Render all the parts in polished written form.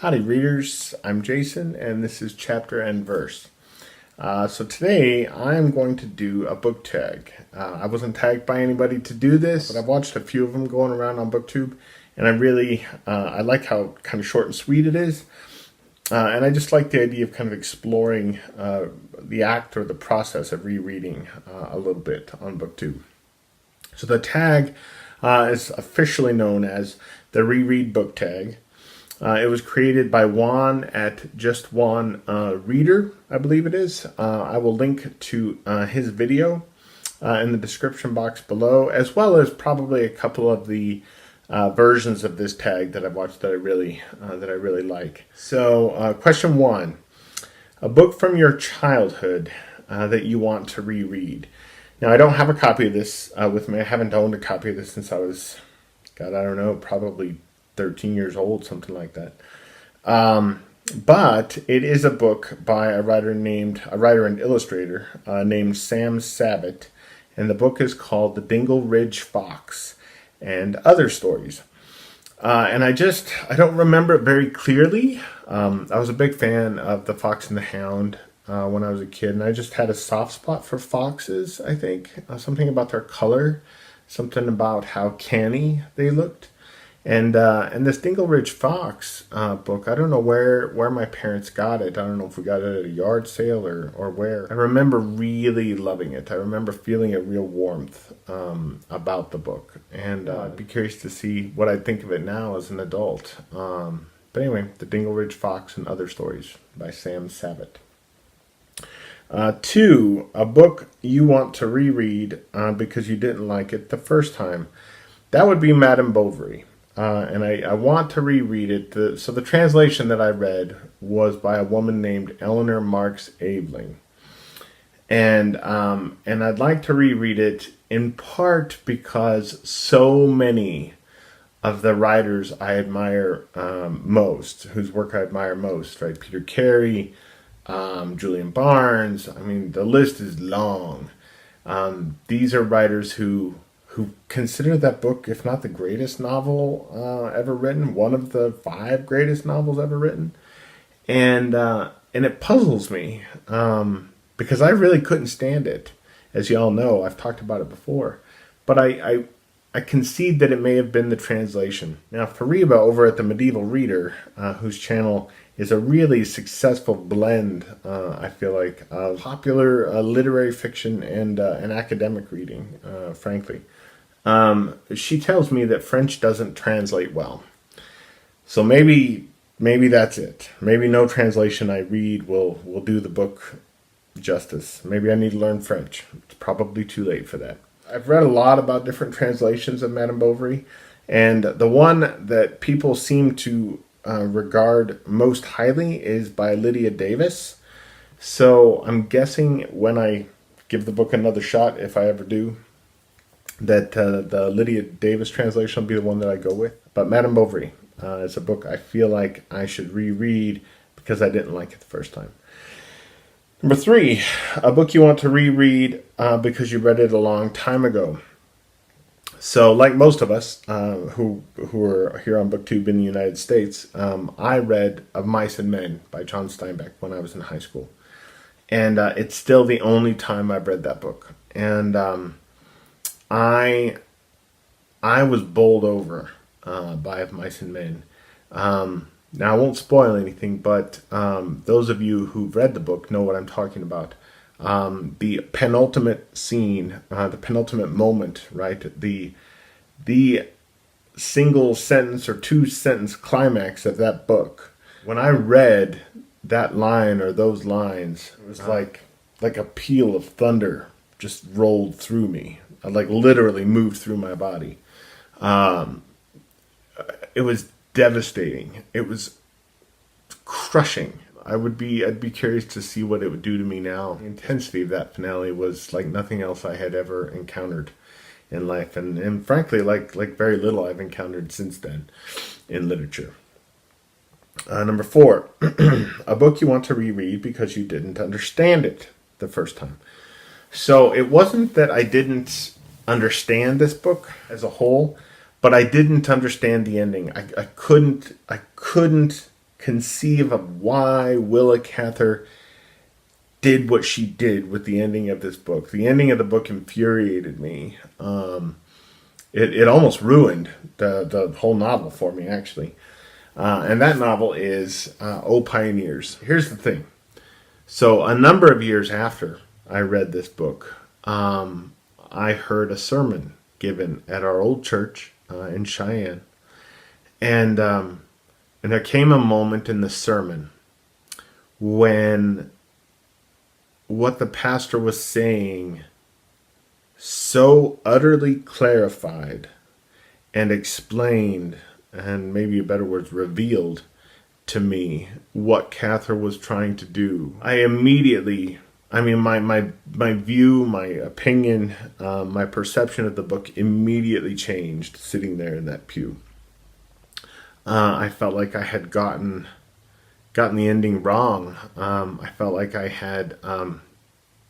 Howdy readers, I'm Jason and this is Chapter and Verse. So today I'm going to do a book tag. I wasn't tagged by anybody to do this, but I've watched a few of them going around on Booktube, and I like how kind of short and sweet it is. And I just like the idea of kind of exploring the act or the process of rereading a little bit on Booktube. So the tag is officially known as the Reread Book Tag. It was created by Juan at Just Juan Reader, I believe it is. I will link to his video in the description box below, as well as probably a couple of the versions of this tag that I've watched that I really like. So, question 1: a book from your childhood that you want to reread. Now, I don't have a copy of this with me. I haven't owned a copy of this since I was, probably 13 years old, something like that. But it is a book by a writer and illustrator named Sam Savitt, and the book is called The Dingle Ridge Fox and Other Stories. And I don't remember it very clearly. I was a big fan of The Fox and the Hound when I was a kid, and I just had a soft spot for foxes, I think. Something about their color, something about how canny they looked. And this Dingle Ridge Fox book, I don't know where my parents got it. I don't know if we got it at a yard sale or where. I remember really loving it. I remember feeling a real warmth about the book. And I'd be curious to see what I'd think of it now as an adult. But anyway, The Dingle Ridge Fox and Other Stories by Sam Savitt. 2, a book you want to reread because you didn't like it the first time. That would be Madame Bovary. And I want to reread it. So the translation that I read was by a woman named Eleanor Marks Aveling. And I'd like to reread it in part because so many of the writers I admire most, whose work I admire most, right? Peter Carey, Julian Barnes. I mean, the list is long. These are writers who consider that book, if not the greatest novel ever written, one of the 5 greatest novels ever written. And it puzzles me because I really couldn't stand it. As you all know, I've talked about it before. But I concede that it may have been the translation. Now, Fariba over at the Medieval Reader, whose channel is a really successful blend, I feel like, of popular literary fiction and academic reading, frankly. She tells me that French doesn't translate well. So maybe that's it. Maybe no translation I read will do the book justice. Maybe I need to learn French. It's probably too late for that. I've read a lot about different translations of Madame Bovary, and the one that people seem to regard most highly is by Lydia Davis. So I'm guessing when I give the book another shot, if I ever do, that the Lydia Davis translation will be the one that I go with. But Madame Bovary is a book I feel like I should reread because I didn't like it the first time. Number 3, a book you want to reread because you read it a long time ago. So, like most of us who are here on BookTube in the United States, I read Of Mice and Men by John Steinbeck when I was in high school. And it's still the only time I've read that book. And I was bowled over by Of Mice and Men. Now, I won't spoil anything, but those of you who've read the book know what I'm talking about. The penultimate scene, the penultimate moment, right? The single sentence or 2-sentence climax of that book. When I read that line or those lines, it was like a peal of thunder just rolled through me. I literally moved through my body. It was devastating. It was crushing. I'd be curious to see what it would do to me now. The intensity of that finale was like nothing else I had ever encountered in life, and frankly, like very little I've encountered since then in literature. Number 4, a book you want to reread because you didn't understand it the first time. So it wasn't that I didn't understand this book as a whole, but I didn't understand the ending. I couldn't conceive of why Willa Cather did what she did with the ending of this book. The ending of the book infuriated me. It almost ruined the whole novel for me, actually. And that novel is O Pioneers. Here's the thing. So a number of years after I read this book, I heard a sermon given at our old church in Cheyenne. And there came a moment in the sermon when what the pastor was saying so utterly clarified and explained, and maybe a better word, revealed to me what Cather was trying to do. I immediately, my view, my opinion, my perception of the book immediately changed sitting there in that pew. I felt like I had gotten the ending wrong. I felt like I had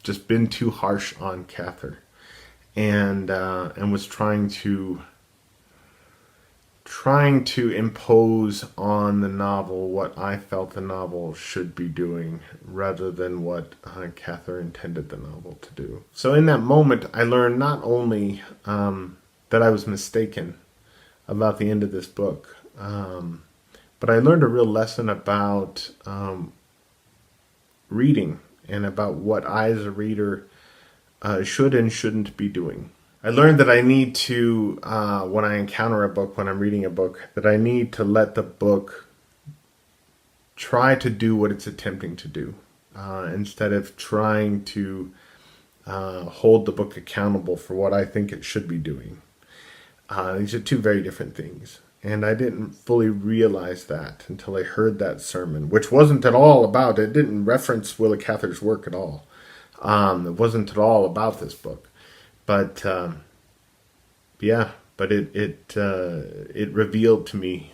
just been too harsh on Cather, and was trying to impose on the novel what I felt the novel should be doing, rather than what Cather intended the novel to do. So in that moment, I learned not only that I was mistaken about the end of this book, but I learned a real lesson about reading and about what I as a reader should and shouldn't be doing. I learned that I need to, when I encounter a book, when I'm reading a book, that I need to let the book try to do what it's attempting to do, instead of trying to hold the book accountable for what I think it should be doing. These are two very different things. And I didn't fully realize that until I heard that sermon, which wasn't at all about, it didn't reference Willa Cather's work at all. It wasn't at all about this book. But it revealed to me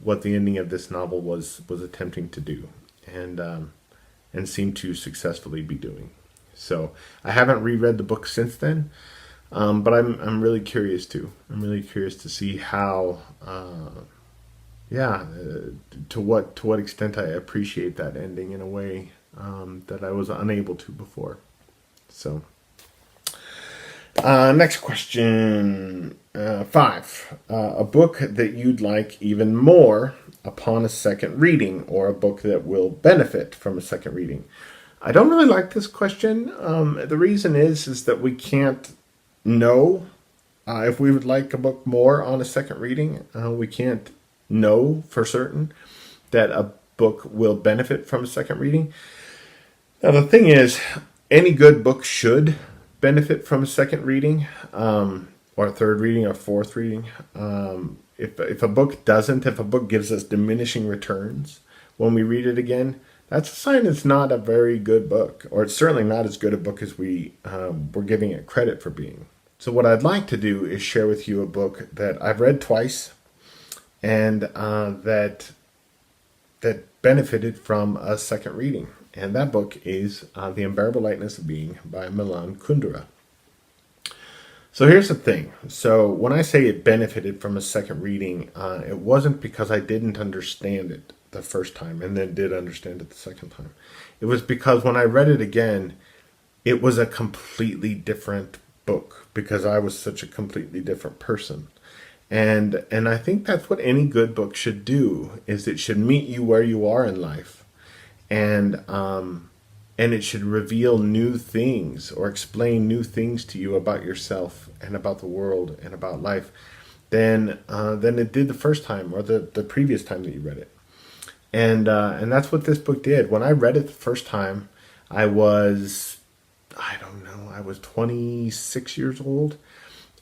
what the ending of this novel was attempting to do, and seemed to successfully be doing. So I haven't reread the book since then. But I'm really curious too. I'm really curious to see how, to what extent I appreciate that ending in a way that I was unable to before. So, next question, 5. A book that you'd like even more upon a second reading, or a book that will benefit from a second reading. I don't really like this question. The reason is that we can't know if we would like a book more on a second reading. We can't know for certain that a book will benefit from a second reading. Now the thing is, any good book should benefit from a second reading, or a third reading, or fourth reading. If a book doesn't, if a book gives us diminishing returns when we read it again, that's a sign it's not a very good book, or it's certainly not as good a book as we're giving it credit for being. So what I'd like to do is share with you a book that I've read twice, and that benefited from a second reading. And that book is The Unbearable Lightness of Being by Milan Kundera. So here's the thing. So when I say it benefited from a second reading, it wasn't because I didn't understand it the first time and then did understand it the second time. It was because when I read it again, it was a completely different book, because I was such a completely different person. And I think that's what any good book should do, is it should meet you where you are in life. And it should reveal new things, or explain new things to you about yourself and about the world and about life than it did the first time, or the previous time that you read it. And that's what this book did. When I read it the first time, I was 26 years old.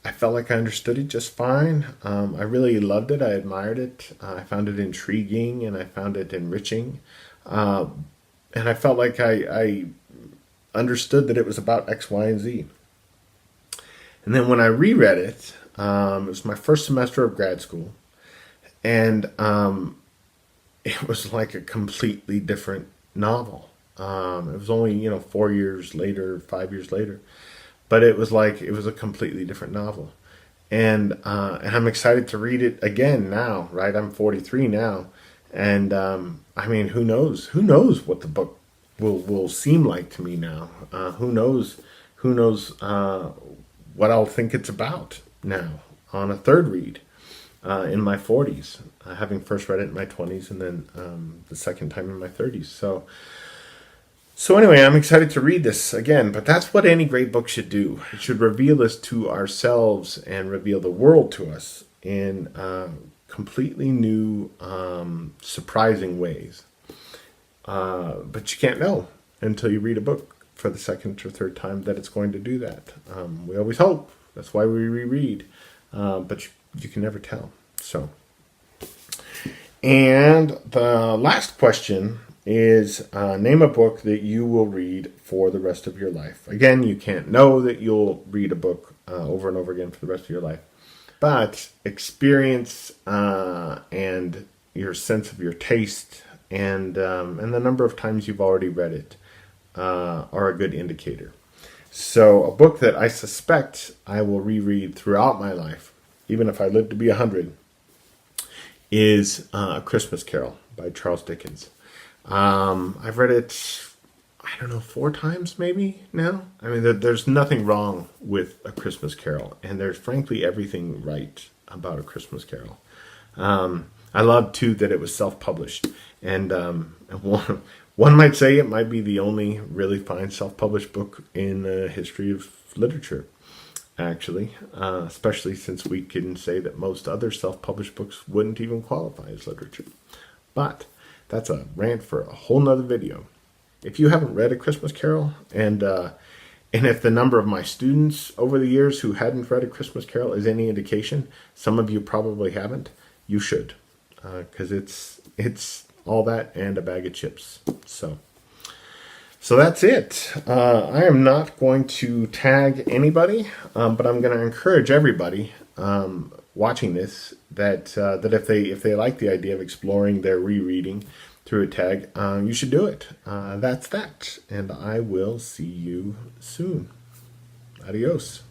I felt like I understood it just fine. I really loved it. I admired it. I found it intriguing, and I found it enriching. And I felt like I understood that it was about X, Y, and Z. And then when I reread it, it was my first semester of grad school. And it was like a completely different novel. It was only, 4 years later, 5 years later. But it was a completely different novel. And I'm excited to read it again now, right? I'm 43 now. And I mean, who knows? Who knows what the book will seem like to me now? Who knows? Who knows what I'll think it's about now on a third read in my 40s, having first read it in my 20s and then the second time in my 30s. So anyway, I'm excited to read this again, but that's what any great book should do. It should reveal us to ourselves and reveal the world to us in completely new, surprising ways. But you can't know until you read a book for the second or third time that it's going to do that. We always hope. That's why we reread. But you can never tell. So, and the last question is name a book that you will read for the rest of your life. Again, you can't know that you'll read a book over and over again for the rest of your life. But experience and your sense of your taste and the number of times you've already read it are a good indicator. So a book that I suspect I will reread throughout my life, even if I live to be 100, is A Christmas Carol by Charles Dickens. I've read it, I don't know, 4 times maybe now. I mean, there's nothing wrong with A Christmas Carol, and there's frankly everything right about A Christmas Carol. I love too that it was self-published, and one might say it might be the only really fine self-published book in the history of literature, actually, especially since we can say that most other self-published books wouldn't even qualify as literature. But that's a rant for a whole nother video. If you haven't read A Christmas Carol, and if the number of my students over the years who hadn't read A Christmas Carol is any indication, some of you probably haven't. You should, because it's all that and a bag of chips. So that's it. I am not going to tag anybody, but I'm going to encourage everybody watching this that if they like the idea of exploring their rereading through a tag, you should do it. That's that. And I will see you soon. Adios.